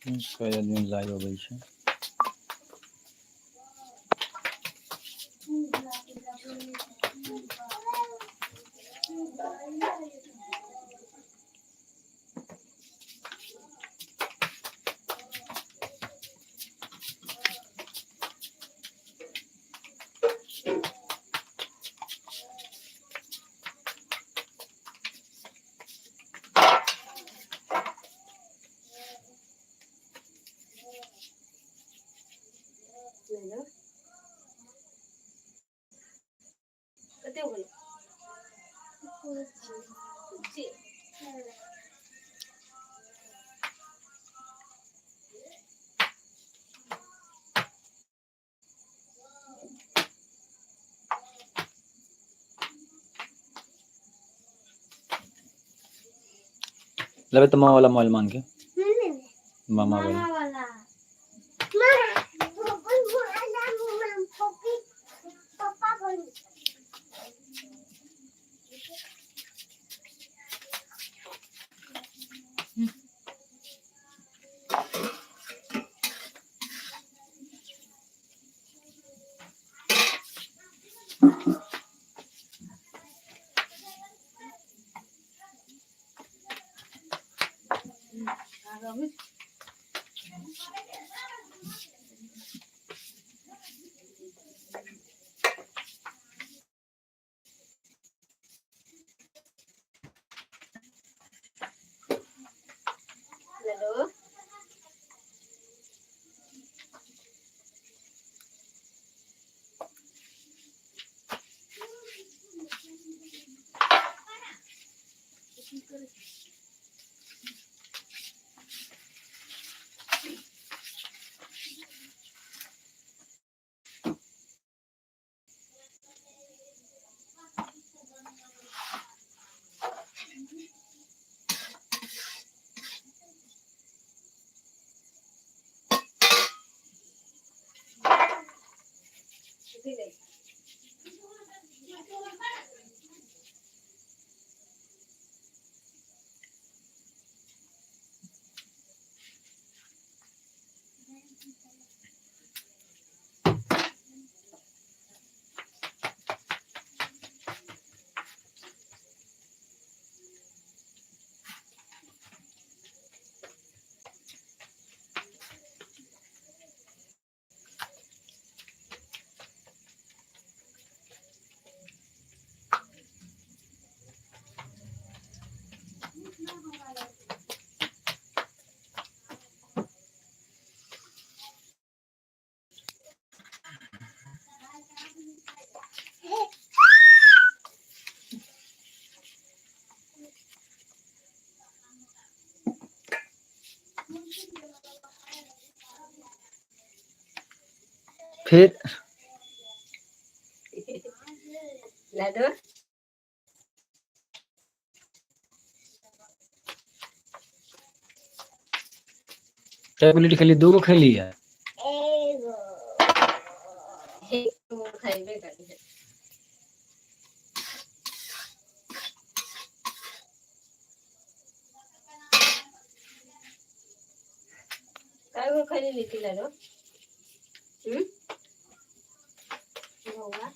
Soybean live हो गई है। लगे तो मामा वाला मोबाइल मांग के मामा वाला फिर लाडो टेबलेट खाली 2 गो खैली है। खाइबे करी काय गो खाली लिखी लाडो होगा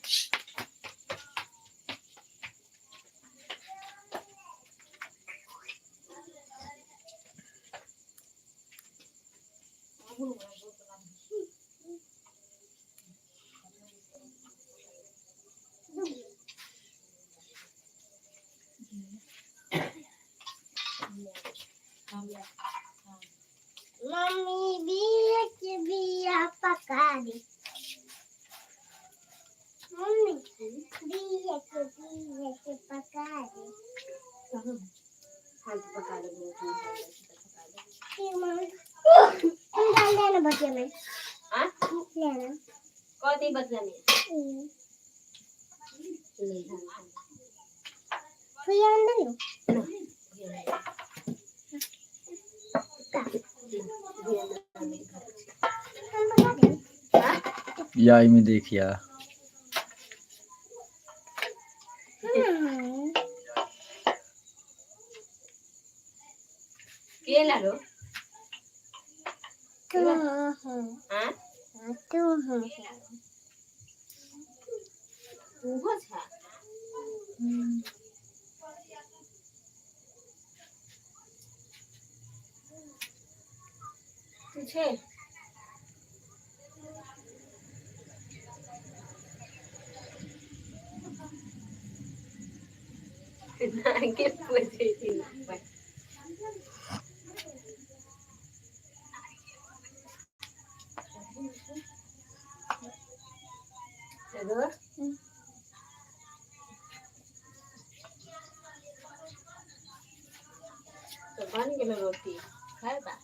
मम्मी बिया पका दी मम्मी बिया पका दी हाथ पका ले डाल देना बच्चे में हां लेना कथी बदलानी ले फिर अंदर लो या में देखिया के लाडो हाँ तू हूँ ઊભો છે તું છે ના કે પૂછે છે ચલો તો બન ગયેલો રોટી ખાય બા